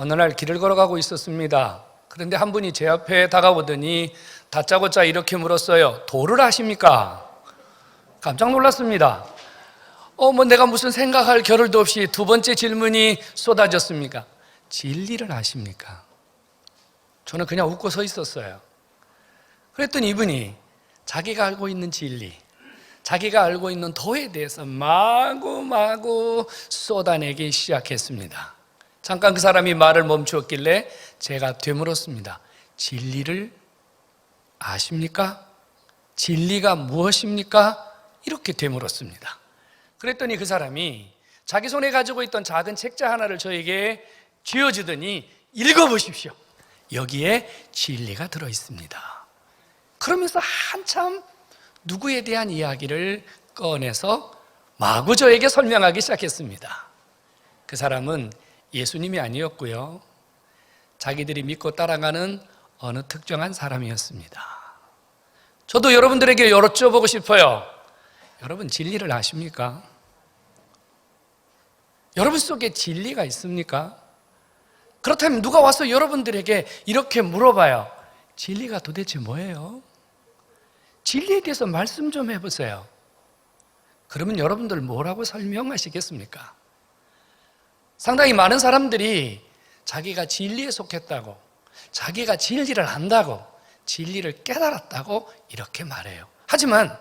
어느 날 길을 걸어가고 있었습니다. 그런데 한 분이 제 앞에 다가오더니 다짜고짜 이렇게 물었어요. 도를 아십니까? 깜짝 놀랐습니다. 내가 무슨 생각할 겨를도 없이 두 번째 질문이 쏟아졌습니까? 진리를 아십니까? 저는 그냥 웃고 서 있었어요. 그랬더니 이분이 자기가 알고 있는 진리, 자기가 알고 있는 도에 대해서 마구마구 쏟아내기 시작했습니다. 잠깐 그 사람이 말을 멈추었길래 제가 되물었습니다. 진리를 아십니까? 진리가 무엇입니까? 이렇게 되물었습니다. 그랬더니 그 사람이 자기 손에 가지고 있던 작은 책자 하나를 저에게 쥐어주더니 읽어보십시오. 여기에 진리가 들어있습니다. 그러면서 한참 누구에 대한 이야기를 꺼내서 마구 저에게 설명하기 시작했습니다. 그 사람은 예수님이 아니었고요, 자기들이 믿고 따라가는 어느 특정한 사람이었습니다. 저도 여러분들에게 여쭤보고 싶어요. 여러분 진리를 아십니까? 여러분 속에 진리가 있습니까? 그렇다면 누가 와서 여러분들에게 이렇게 물어봐요. 진리가 도대체 뭐예요? 진리에 대해서 말씀 좀 해보세요. 그러면 여러분들 뭐라고 설명하시겠습니까? 상당히 많은 사람들이 자기가 진리에 속했다고, 자기가 진리를 안다고, 진리를 깨달았다고 이렇게 말해요. 하지만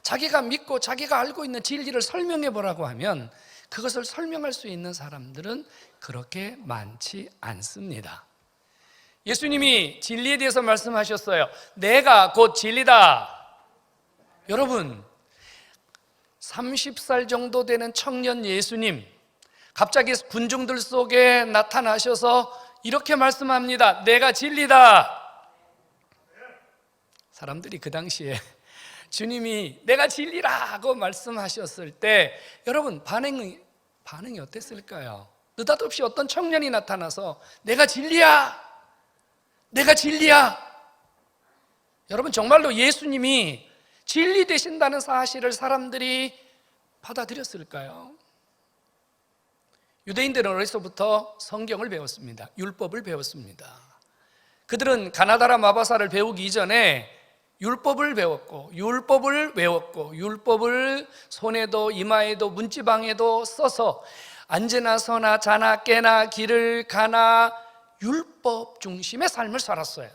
자기가 믿고 자기가 알고 있는 진리를 설명해 보라고 하면 그것을 설명할 수 있는 사람들은 그렇게 많지 않습니다. 예수님이 진리에 대해서 말씀하셨어요. 내가 곧 진리다. 여러분, 30살 정도 되는 청년 예수님, 갑자기 군중들 속에 나타나셔서 이렇게 말씀합니다. 내가 진리다. 사람들이 그 당시에 주님이 내가 진리라고 말씀하셨을 때 여러분 반응이 어땠을까요? 느닷없이 어떤 청년이 나타나서 내가 진리야, 내가 진리야. 여러분 정말로 예수님이 진리 되신다는 사실을 사람들이 받아들였을까요? 유대인들은 어려서부터 성경을 배웠습니다. 율법을 배웠습니다. 그들은 가나다라 마바사를 배우기 이전에 율법을 배웠고 율법을 외웠고 율법을 손에도 이마에도 문지방에도 써서 앉으나 서나 자나 깨나 길을 가나 율법 중심의 삶을 살았어요.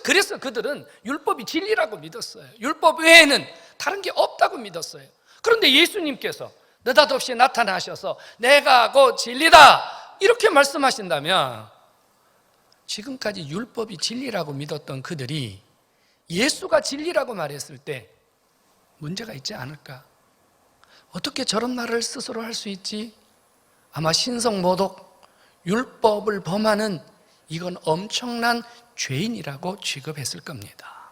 그래서 그들은 율법이 진리라고 믿었어요. 율법 외에는 다른 게 없다고 믿었어요. 그런데 예수님께서 느닷없이 나타나셔서 내가 곧 진리다 이렇게 말씀하신다면 지금까지 율법이 진리라고 믿었던 그들이 예수가 진리라고 말했을 때 문제가 있지 않을까? 어떻게 저런 말을 스스로 할 수 있지? 아마 신성모독, 율법을 범하는 이건 엄청난 죄인이라고 취급했을 겁니다.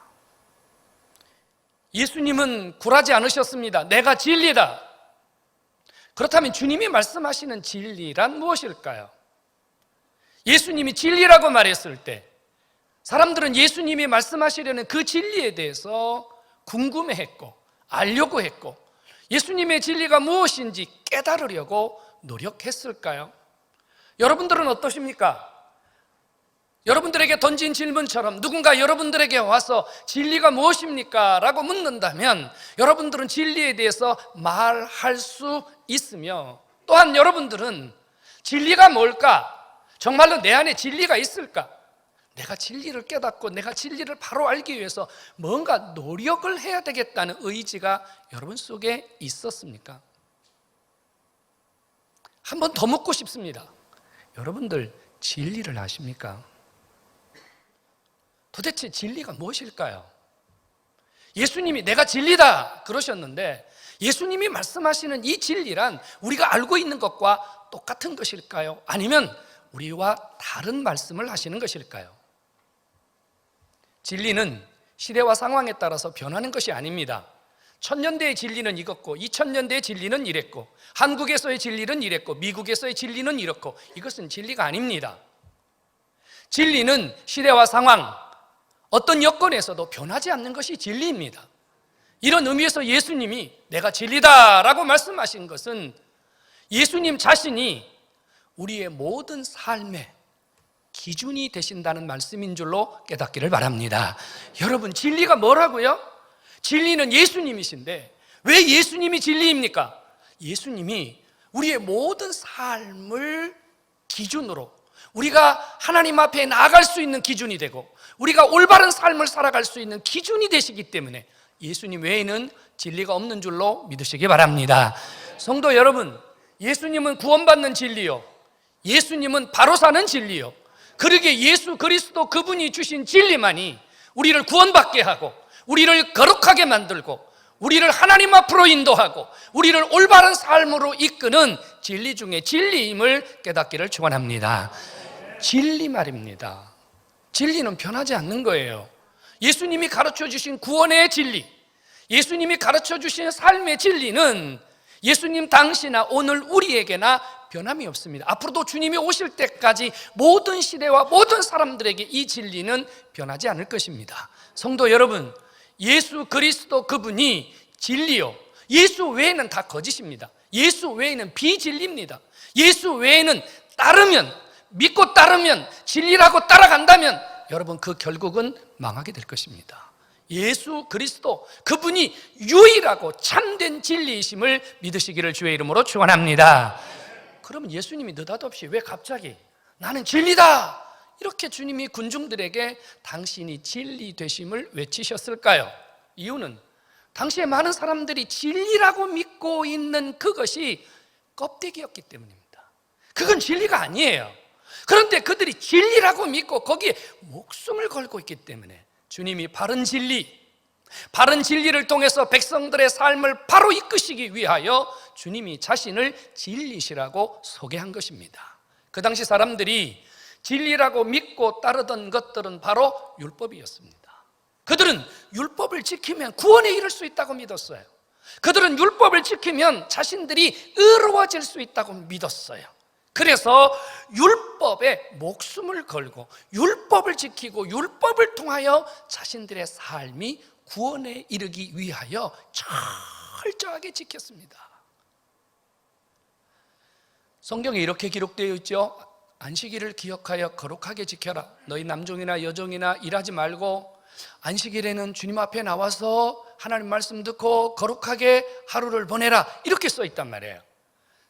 예수님은 굴하지 않으셨습니다. 내가 진리다. 그렇다면 주님이 말씀하시는 진리란 무엇일까요? 예수님이 진리라고 말했을 때 사람들은 예수님이 말씀하시려는 그 진리에 대해서 궁금해했고 알려고 했고 예수님의 진리가 무엇인지 깨달으려고 노력했을까요? 여러분들은 어떠십니까? 여러분들에게 던진 질문처럼 누군가 여러분들에게 와서 진리가 무엇입니까? 라고 묻는다면 여러분들은 진리에 대해서 말할 수 있으며 또한 여러분들은 진리가 뭘까? 정말로 내 안에 진리가 있을까? 내가 진리를 깨닫고 내가 진리를 바로 알기 위해서 뭔가 노력을 해야 되겠다는 의지가 여러분 속에 있었습니까? 한 번 더 묻고 싶습니다. 여러분들 진리를 아십니까? 도대체 진리가 무엇일까요? 예수님이 내가 진리다 그러셨는데 예수님이 말씀하시는 이 진리란 우리가 알고 있는 것과 똑같은 것일까요? 아니면 우리와 다른 말씀을 하시는 것일까요? 진리는 시대와 상황에 따라서 변하는 것이 아닙니다. 1000년대의 진리는 이것고 2000년대의 진리는 이랬고 한국에서의 진리는 이랬고 미국에서의 진리는 이렇고 이것은 진리가 아닙니다. 진리는 시대와 상황, 어떤 여건에서도 변하지 않는 것이 진리입니다. 이런 의미에서 예수님이 내가 진리다라고 말씀하신 것은 예수님 자신이 우리의 모든 삶에 기준이 되신다는 말씀인 줄로 깨닫기를 바랍니다. 여러분, 진리가 뭐라고요? 진리는 예수님이신데 왜 예수님이 진리입니까? 예수님이 우리의 모든 삶을 기준으로 우리가 하나님 앞에 나아갈 수 있는 기준이 되고 우리가 올바른 삶을 살아갈 수 있는 기준이 되시기 때문에 예수님 외에는 진리가 없는 줄로 믿으시기 바랍니다. 성도 여러분, 예수님은 구원받는 진리요, 예수님은 바로 사는 진리요, 그러기에 예수 그리스도 그분이 주신 진리만이 우리를 구원받게 하고 우리를 거룩하게 만들고 우리를 하나님 앞으로 인도하고 우리를 올바른 삶으로 이끄는 진리 중에 진리임을 깨닫기를 축원합니다. 진리 말입니다. 진리는 변하지 않는 거예요. 예수님이 가르쳐 주신 구원의 진리, 예수님이 가르쳐 주신 삶의 진리는 예수님 당시나 오늘 우리에게나 변함이 없습니다. 앞으로도 주님이 오실 때까지 모든 시대와 모든 사람들에게 이 진리는 변하지 않을 것입니다. 성도 여러분, 예수 그리스도 그분이 진리요, 예수 외에는 다 거짓입니다. 예수 외에는 비진리입니다. 예수 외에는 믿고 따르면, 진리라고 따라간다면 여러분, 그 결국은 망하게 될 것입니다. 예수 그리스도 그분이 유일하고 참된 진리이심을 믿으시기를 주의 이름으로 축원합니다. 그러면 예수님이 느닷없이 왜 갑자기 나는 진리다 이렇게 주님이 군중들에게 당신이 진리 되심을 외치셨을까요? 이유는 당시에 많은 사람들이 진리라고 믿고 있는 그것이 껍데기였기 때문입니다. 그건 진리가 아니에요. 그런데 그들이 진리라고 믿고 거기에 목숨을 걸고 있기 때문에 주님이 바른 진리를 통해서 백성들의 삶을 바로 이끄시기 위하여 주님이 자신을 진리시라고 소개한 것입니다. 그 당시 사람들이 진리라고 믿고 따르던 것들은 바로 율법이었습니다. 그들은 율법을 지키면 구원에 이를 수 있다고 믿었어요. 그들은 율법을 지키면 자신들이 의로워질 수 있다고 믿었어요. 그래서 율법에 목숨을 걸고 율법을 지키고 율법을 통하여 자신들의 삶이 구원에 이르기 위하여 철저하게 지켰습니다. 성경에 이렇게 기록되어 있죠. 안식일을 기억하여 거룩하게 지켜라. 너희 남종이나 여종이나 일하지 말고 안식일에는 주님 앞에 나와서 하나님 말씀 듣고 거룩하게 하루를 보내라, 이렇게 써 있단 말이에요.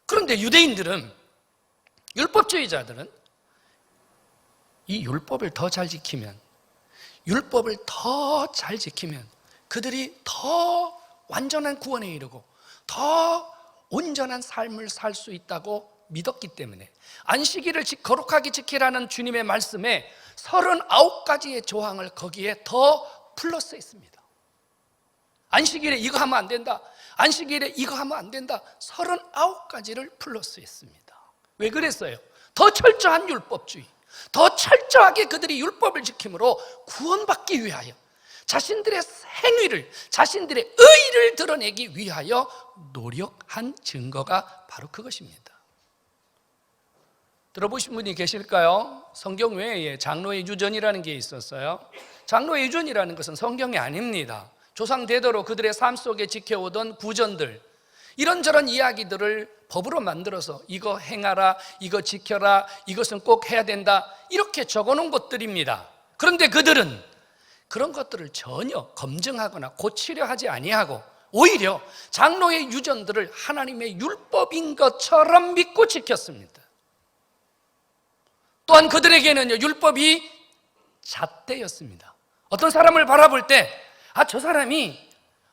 그런데 유대인들은, 율법주의자들은 이 율법을 더 잘 지키면, 율법을 더 잘 지키면 그들이 더 완전한 구원에 이르고 더 온전한 삶을 살 수 있다고 믿었기 때문에 안식일을 거룩하게 지키라는 주님의 말씀에 39가지의 조항을 거기에 더 플러스했습니다. 안식일에 이거 하면 안 된다, 안식일에 이거 하면 안 된다, 39가지를 플러스했습니다. 왜 그랬어요? 더 철저한 율법주의, 더 철저하게 그들이 율법을 지킴으로 구원받기 위하여 자신들의 행위를, 자신들의 의의를 드러내기 위하여 노력한 증거가 바로 그것입니다. 들어보신 분이 계실까요? 성경 외에 장로의 유전이라는 게 있었어요. 장로의 유전이라는 것은 성경이 아닙니다. 조상 대대로 그들의 삶 속에 지켜오던 구전들, 이런저런 이야기들을 법으로 만들어서 이거 행하라, 이거 지켜라, 이것은 꼭 해야 된다, 이렇게 적어놓은 것들입니다. 그런데 그들은 그런 것들을 전혀 검증하거나 고치려 하지 아니하고 오히려 장로의 유전들을 하나님의 율법인 것처럼 믿고 지켰습니다. 또한 그들에게는 율법이 잣대였습니다. 어떤 사람을 바라볼 때 저 사람이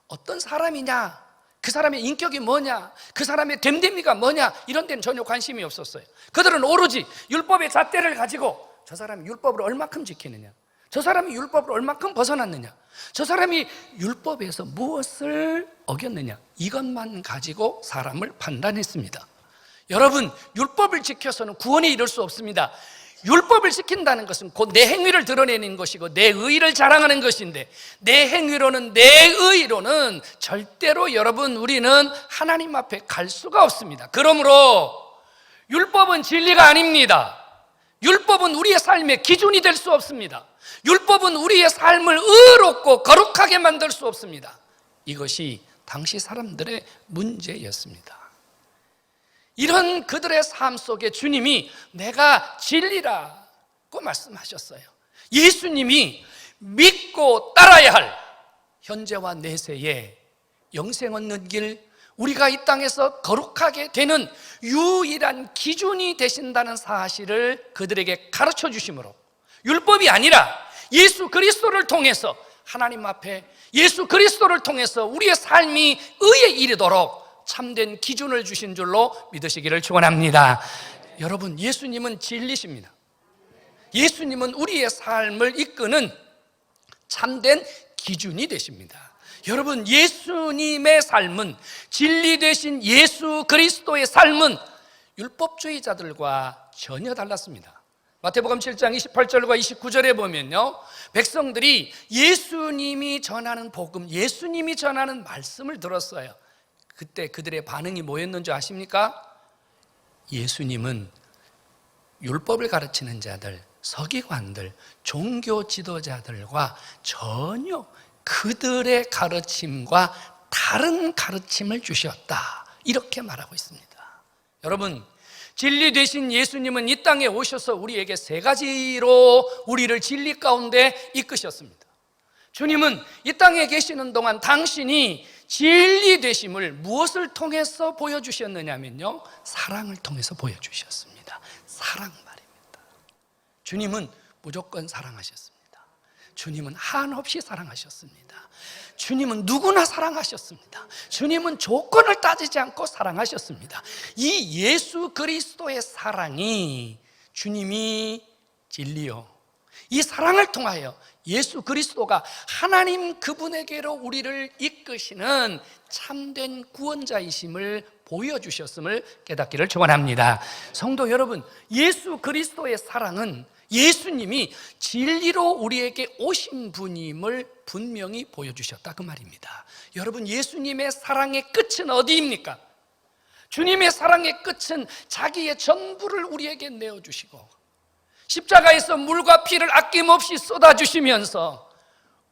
어떤 사람이냐, 그 사람의 인격이 뭐냐, 그 사람의 됨됨이가 뭐냐, 이런 데는 전혀 관심이 없었어요. 그들은 오로지 율법의 잣대를 가지고 저 사람이 율법을 얼마큼 지키느냐, 저 사람이 율법을 얼마큼 벗어났느냐, 저 사람이 율법에서 무엇을 어겼느냐, 이것만 가지고 사람을 판단했습니다. 여러분, 율법을 지켜서는 구원에 이를 수 없습니다. 율법을 지킨다는 것은 곧 내 행위를 드러내는 것이고 내 의의를 자랑하는 것인데, 내 행위로는, 내 의의로는 절대로 여러분, 우리는 하나님 앞에 갈 수가 없습니다. 그러므로 율법은 진리가 아닙니다. 율법은 우리의 삶의 기준이 될 수 없습니다. 율법은 우리의 삶을 의롭고 거룩하게 만들 수 없습니다. 이것이 당시 사람들의 문제였습니다. 이런 그들의 삶 속에 주님이 내가 진리라, 고 말씀하셨어요. 예수님이 믿고 따라야 할 현재와 내세에 영생 얻는 길, 우리가 이 땅에서 거룩하게 되는 유일한 기준이 되신다는 사실을 그들에게 가르쳐 주심으로, 율법이 아니라 예수 그리스도를 통해서 하나님 앞에 예수 그리스도를 통해서 우리의 삶이 의에 이르도록 참된 기준을 주신 줄로 믿으시기를 축원합니다. 여러분, 예수님은 진리십니다. 예수님은 우리의 삶을 이끄는 참된 기준이 되십니다. 여러분, 예수님의 삶은, 진리 되신 예수 그리스도의 삶은 율법주의자들과 전혀 달랐습니다. 마태복음 7장 28절과 29절에 보면요, 백성들이 예수님이 전하는 복음, 예수님이 전하는 말씀을 들었어요. 그때 그들의 반응이 뭐였는 줄 아십니까? 예수님은 율법을 가르치는 자들, 서기관들, 종교 지도자들과 전혀 그들의 가르침과 다른 가르침을 주셨다, 이렇게 말하고 있습니다. 여러분, 진리 되신 예수님은 이 땅에 오셔서 우리에게 세 가지로 우리를 진리 가운데 이끄셨습니다. 주님은 이 땅에 계시는 동안 당신이 진리 되심을 무엇을 통해서 보여주셨느냐면요, 사랑을 통해서 보여주셨습니다. 사랑 말입니다. 주님은 무조건 사랑하셨습니다. 주님은 한없이 사랑하셨습니다. 주님은 누구나 사랑하셨습니다. 주님은 조건을 따지지 않고 사랑하셨습니다. 이 예수 그리스도의 사랑이, 주님이 진리요, 이 사랑을 통하여 예수 그리스도가 하나님 그분에게로 우리를 이끄시는 참된 구원자이심을 보여주셨음을 깨닫기를 축원합니다. 성도 여러분, 예수 그리스도의 사랑은 예수님이 진리로 우리에게 오신 분임을 분명히 보여주셨다, 그 말입니다. 여러분, 예수님의 사랑의 끝은 어디입니까? 주님의 사랑의 끝은 자기의 전부를 우리에게 내어주시고 십자가에서 물과 피를 아낌없이 쏟아주시면서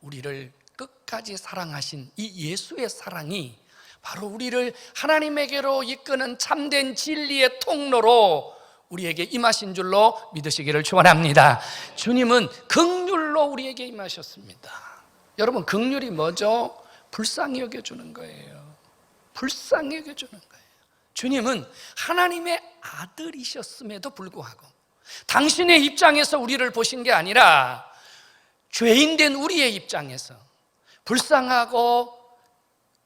우리를 끝까지 사랑하신 이 예수의 사랑이 바로 우리를 하나님에게로 이끄는 참된 진리의 통로로 우리에게 임하신 줄로 믿으시기를 축원합니다. 주님은 긍휼로 우리에게 임하셨습니다. 여러분, 긍휼이 뭐죠? 불쌍히 여겨주는 거예요. 불쌍히 여겨주는 거예요. 주님은 하나님의 아들이셨음에도 불구하고 당신의 입장에서 우리를 보신 게 아니라 죄인된 우리의 입장에서 불쌍하고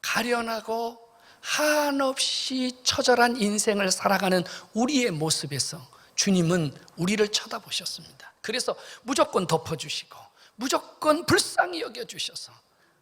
가련하고 한없이 처절한 인생을 살아가는 우리의 모습에서 주님은 우리를 쳐다보셨습니다. 그래서 무조건 덮어주시고 무조건 불쌍히 여겨주셔서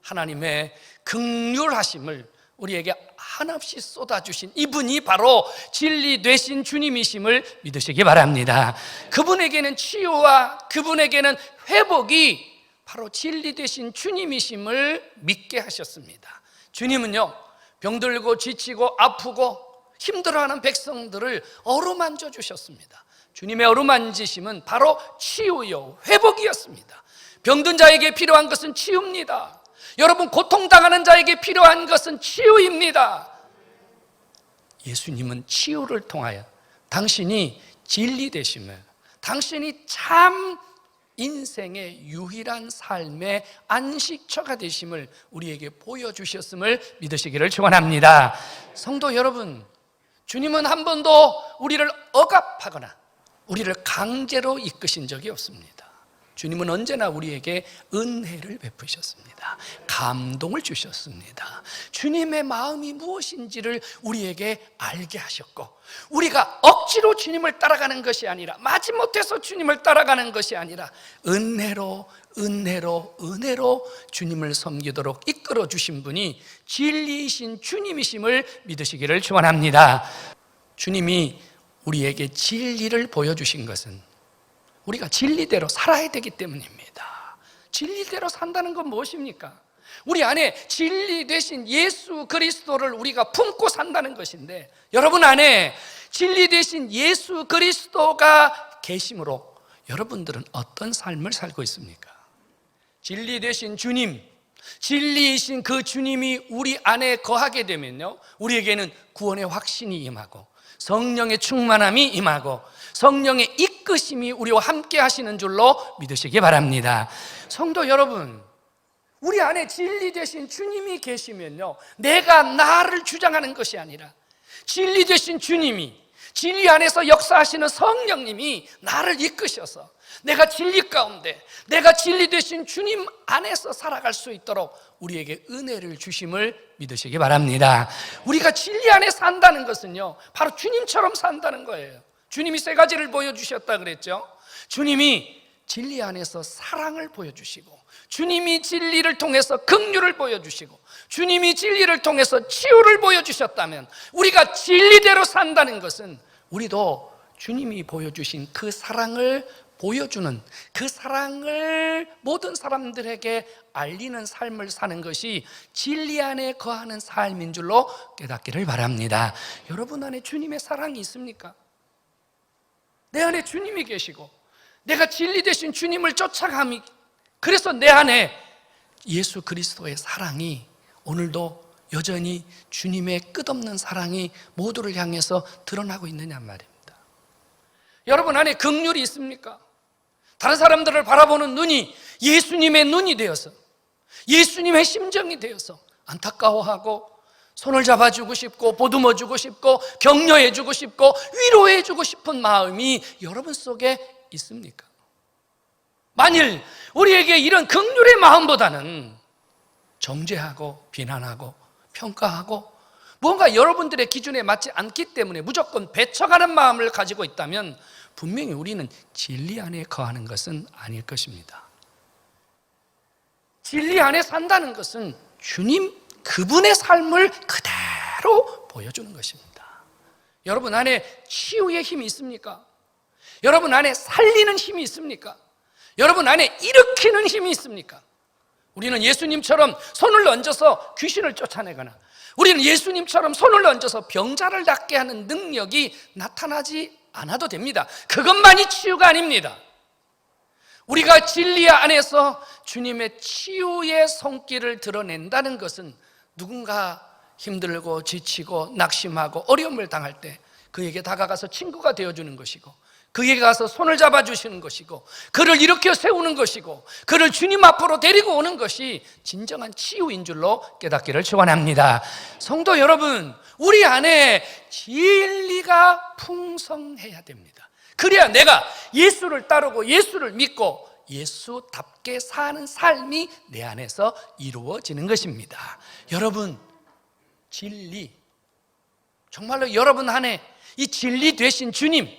하나님의 긍휼하심을 우리에게 한없이 쏟아주신 이분이 바로 진리 되신 주님이심을 믿으시기 바랍니다. 그분에게는 치유와 그분에게는 회복이 바로 진리 되신 주님이심을 믿게 하셨습니다. 주님은요, 병들고 지치고 아프고 힘들어하는 백성들을 어루만져 주셨습니다. 주님의 어루만지심은 바로 치유요, 회복이었습니다. 병든 자에게 필요한 것은 치유입니다. 여러분, 고통당하는 자에게 필요한 것은 치유입니다. 예수님은 치유를 통하여 당신이 진리 되심을, 당신이 참 인생의 유일한 삶의 안식처가 되심을 우리에게 보여주셨음을 믿으시기를 축원합니다. 성도 여러분, 주님은 한 번도 우리를 억압하거나 우리를 강제로 이끄신 적이 없습니다. 주님은 언제나 우리에게 은혜를 베푸셨습니다. 감동을 주셨습니다. 주님의 마음이 무엇인지를 우리에게 알게 하셨고, 우리가 억지로 주님을 따라가는 것이 아니라, 마지못해서 주님을 따라가는 것이 아니라 은혜로 주님을 섬기도록 이끌어 주신 분이 진리이신 주님이심을 믿으시기를 축원합니다. 주님이 우리에게 진리를 보여주신 것은 우리가 진리대로 살아야 되기 때문입니다. 진리대로 산다는 건 무엇입니까? 우리 안에 진리 되신 예수 그리스도를 우리가 품고 산다는 것인데, 여러분 안에 진리 되신 예수 그리스도가 계심으로 여러분들은 어떤 삶을 살고 있습니까? 진리 되신 주님, 진리이신 그 주님이 우리 안에 거하게 되면요, 우리에게는 구원의 확신이 임하고 성령의 충만함이 임하고 성령의 이끄심이 우리와 함께 하시는 줄로 믿으시기 바랍니다. 성도 여러분, 우리 안에 진리 되신 주님이 계시면요, 내가 나를 주장하는 것이 아니라 진리 되신 주님이, 진리 안에서 역사하시는 성령님이 나를 이끄셔서 내가 진리 가운데, 내가 진리 되신 주님 안에서 살아갈 수 있도록 우리에게 은혜를 주심을 믿으시기 바랍니다. 우리가 진리 안에 산다는 것은요, 바로 주님처럼 산다는 거예요. 주님이 세 가지를 보여주셨다 그랬죠. 주님이 진리 안에서 사랑을 보여주시고, 주님이 진리를 통해서 긍휼을 보여주시고, 주님이 진리를 통해서 치유를 보여주셨다면, 우리가 진리대로 산다는 것은 우리도 주님이 보여주신 그 사랑을 보여주는, 그 사랑을 모든 사람들에게 알리는 삶을 사는 것이 진리 안에 거하는 삶인 줄로 깨닫기를 바랍니다. 여러분 안에 주님의 사랑이 있습니까? 내 안에 주님이 계시고 내가 진리 되신 주님을 쫓아가미, 그래서 내 안에 예수 그리스도의 사랑이 오늘도 여전히 주님의 끝없는 사랑이 모두를 향해서 드러나고 있느냐 말입니다. 여러분 안에 긍휼이 있습니까? 다른 사람들을 바라보는 눈이 예수님의 눈이 되어서, 예수님의 심정이 되어서 안타까워하고 손을 잡아주고 싶고 보듬어주고 싶고 격려해주고 싶고 위로해주고 싶은 마음이 여러분 속에 있습니까? 만일 우리에게 이런 긍휼의 마음보다는 정죄하고 비난하고 평가하고 뭔가 여러분들의 기준에 맞지 않기 때문에 무조건 배척하는 마음을 가지고 있다면 분명히 우리는 진리 안에 거하는 것은 아닐 것입니다. 진리 안에 산다는 것은 주님 그분의 삶을 그대로 보여주는 것입니다. 여러분 안에 치유의 힘이 있습니까? 여러분 안에 살리는 힘이 있습니까? 여러분 안에 일으키는 힘이 있습니까? 우리는 예수님처럼 손을 얹어서 귀신을 쫓아내거나, 우리는 예수님처럼 손을 얹어서 병자를 낫게 하는 능력이 나타나지 않아도 됩니다. 그것만이 치유가 아닙니다. 우리가 진리 안에서 주님의 치유의 손길을 드러낸다는 것은 누군가 힘들고 지치고 낙심하고 어려움을 당할 때 그에게 다가가서 친구가 되어주는 것이고, 그에게 가서 손을 잡아주시는 것이고, 그를 일으켜 세우는 것이고, 그를 주님 앞으로 데리고 오는 것이 진정한 치유인 줄로 깨닫기를 축원합니다. 성도 여러분, 우리 안에 진리가 풍성해야 됩니다. 그래야 내가 예수를 따르고 예수를 믿고 예수답게 사는 삶이 내 안에서 이루어지는 것입니다. 여러분, 진리, 정말로 여러분 안에 이 진리 되신 주님,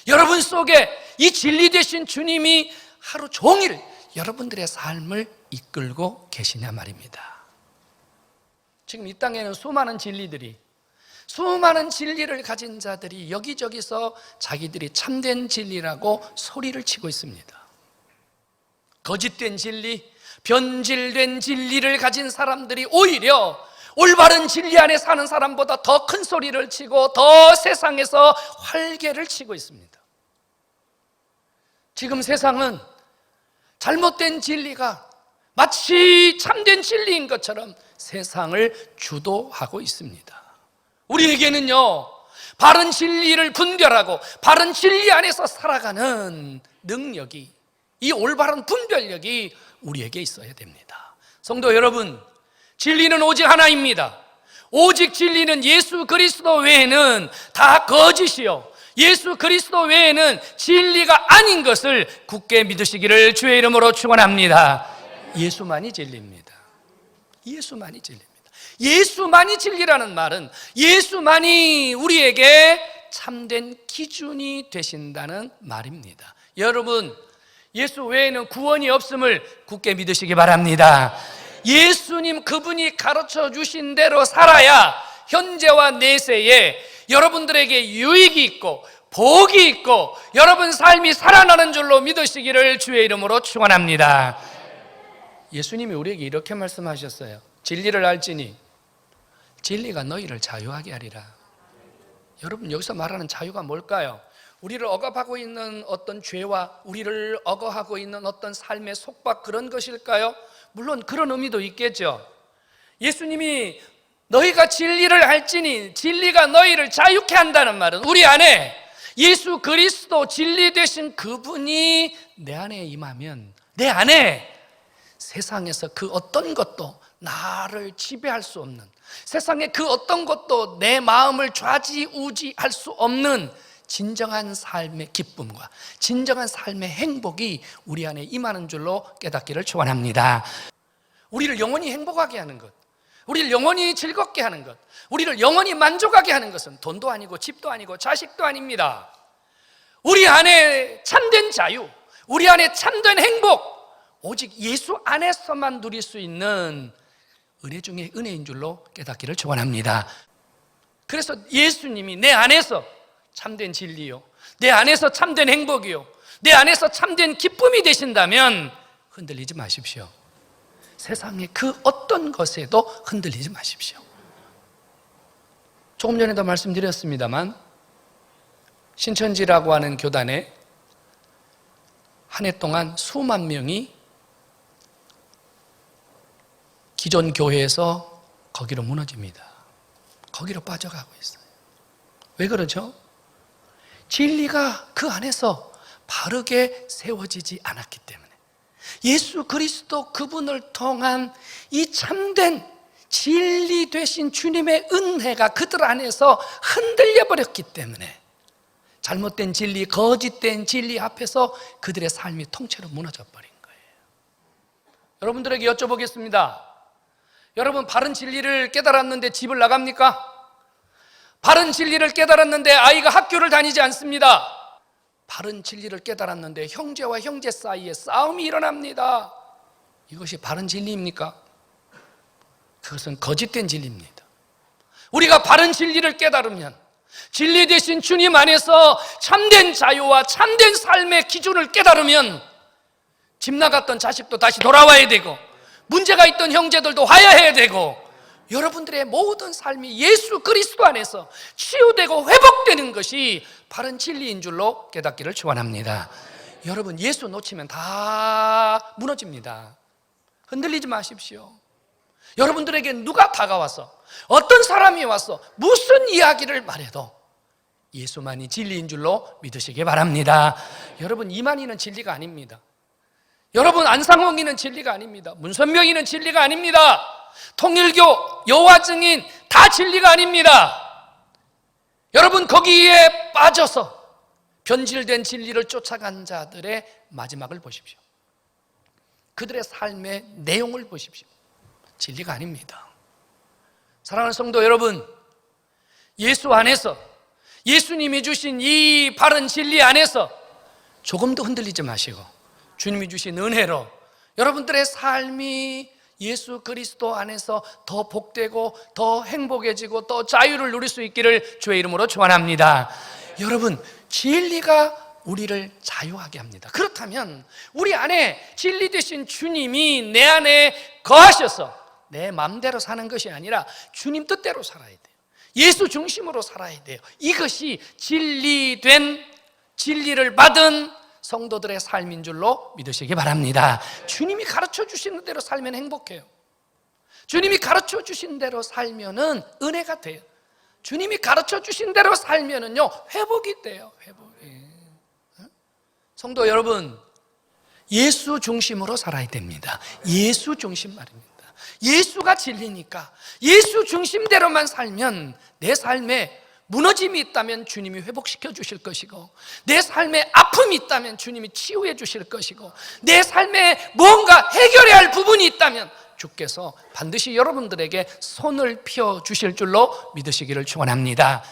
여러분 속에 이 진리 되신 주님이 하루 종일 여러분들의 삶을 이끌고 계시냐 말입니다. 지금 이 땅에는 수많은 진리를 가진 자들이 여기저기서 자기들이 참된 진리라고 소리를 치고 있습니다. 거짓된 진리, 변질된 진리를 가진 사람들이 오히려 올바른 진리 안에 사는 사람보다 더 큰 소리를 치고 더 세상에서 활개를 치고 있습니다. 지금 세상은 잘못된 진리가 마치 참된 진리인 것처럼 세상을 주도하고 있습니다. 우리에게는요, 바른 진리를 분별하고 바른 진리 안에서 살아가는 능력이, 이 올바른 분별력이 우리에게 있어야 됩니다. 성도 여러분, 진리는 오직 하나입니다. 오직 진리는 예수 그리스도 외에는 다 거짓이요, 예수 그리스도 외에는 진리가 아닌 것을 굳게 믿으시기를 주의 이름으로 축원합니다. 예수만이 진리입니다. 예수만이 진리입니다. 예수만이 진리라는 말은 예수만이 우리에게 참된 기준이 되신다는 말입니다. 여러분, 예수 외에는 구원이 없음을 굳게 믿으시기 바랍니다. 예수님 그분이 가르쳐 주신 대로 살아야 현재와 내세에 여러분들에게 유익이 있고 복이 있고 여러분 삶이 살아나는 줄로 믿으시기를 주의 이름으로 축원합니다. 예수님이 우리에게 이렇게 말씀하셨어요. 진리를 알지니 진리가 너희를 자유하게 하리라. 여러분, 여기서 말하는 자유가 뭘까요? 우리를 억압하고 있는 어떤 죄와 우리를 억압하고 있는 어떤 삶의 속박, 그런 것일까요? 물론 그런 의미도 있겠죠. 예수님이 너희가 진리를 알지니 진리가 너희를 자유케 한다는 말은 우리 안에 예수 그리스도 진리 되신 그분이 내 안에 임하면 내 안에 세상에서 그 어떤 것도 나를 지배할 수 없는, 세상의 그 어떤 것도 내 마음을 좌지우지할 수 없는 진정한 삶의 기쁨과 진정한 삶의 행복이 우리 안에 임하는 줄로 깨닫기를 축원합니다. 우리를 영원히 행복하게 하는 것, 우리를 영원히 즐겁게 하는 것, 우리를 영원히 만족하게 하는 것은 돈도 아니고 집도 아니고 자식도 아닙니다. 우리 안에 참된 자유, 우리 안에 참된 행복, 오직 예수 안에서만 누릴 수 있는 은혜 중에 은혜인 줄로 깨닫기를 축원합니다. 그래서 예수님이 내 안에서 참된 진리요, 내 안에서 참된 행복이요, 내 안에서 참된 기쁨이 되신다면 흔들리지 마십시오. 세상의 그 어떤 것에도 흔들리지 마십시오. 조금 전에도 말씀드렸습니다만 신천지라고 하는 교단에 한 해 동안 수만 명이 기존 교회에서 거기로 무너집니다. 거기로 빠져가고 있어요. 왜 그러죠? 진리가 그 안에서 바르게 세워지지 않았기 때문에, 예수 그리스도 그분을 통한 이 참된 진리 되신 주님의 은혜가 그들 안에서 흔들려 버렸기 때문에 잘못된 진리, 거짓된 진리 앞에서 그들의 삶이 통째로 무너져 버린 거예요. 여러분들에게 여쭤보겠습니다. 여러분, 바른 진리를 깨달았는데 집을 나갑니까? 바른 진리를 깨달았는데 아이가 학교를 다니지 않습니다. 바른 진리를 깨달았는데 형제와 형제 사이에 싸움이 일어납니다. 이것이 바른 진리입니까? 그것은 거짓된 진리입니다. 우리가 바른 진리를 깨달으면, 진리 되신 주님 안에서 참된 자유와 참된 삶의 기준을 깨달으면 집 나갔던 자식도 다시 돌아와야 되고, 문제가 있던 형제들도 화해해야 되고, 여러분들의 모든 삶이 예수 그리스도 안에서 치유되고 회복되는 것이 바른 진리인 줄로 깨닫기를 축원합니다. 여러분, 예수 놓치면 다 무너집니다. 흔들리지 마십시오. 여러분들에게 누가 다가와서, 어떤 사람이 와서 무슨 이야기를 말해도 예수만이 진리인 줄로 믿으시기 바랍니다. 여러분, 이만희는 진리가 아닙니다. 여러분, 안상홍이는 진리가 아닙니다. 문선명이는 진리가 아닙니다. 통일교, 여호와 증인 다 진리가 아닙니다. 여러분, 거기에 빠져서 변질된 진리를 쫓아간 자들의 마지막을 보십시오. 그들의 삶의 내용을 보십시오. 진리가 아닙니다. 사랑하는 성도 여러분, 예수 안에서, 예수님이 주신 이 바른 진리 안에서 조금도 흔들리지 마시고 주님이 주신 은혜로 여러분들의 삶이 예수 그리스도 안에서 더 복되고 더 행복해지고 더 자유를 누릴 수 있기를 주의 이름으로 축원합니다. 여러분, 진리가 우리를 자유하게 합니다. 그렇다면 우리 안에 진리 되신 주님이 내 안에 거하셔서 내 마음대로 사는 것이 아니라 주님 뜻대로 살아야 돼요. 예수 중심으로 살아야 돼요. 이것이 진리된, 진리를 받은 성도들의 삶인 줄로 믿으시기 바랍니다. 주님이 가르쳐 주시는 대로 살면 행복해요. 주님이 가르쳐 주신 대로 살면은 은혜가 돼요. 주님이 가르쳐 주신 대로 살면은요, 회복이 돼요. 회복이. 성도 여러분, 예수 중심으로 살아야 됩니다. 예수 중심 말입니다. 예수가 진리니까 예수 중심대로만 살면 내 삶에 무너짐이 있다면 주님이 회복시켜 주실 것이고, 내 삶에 아픔이 있다면 주님이 치유해 주실 것이고, 내 삶에 뭔가 해결해야 할 부분이 있다면 주께서 반드시 여러분들에게 손을 펴 주실 줄로 믿으시기를 축원합니다.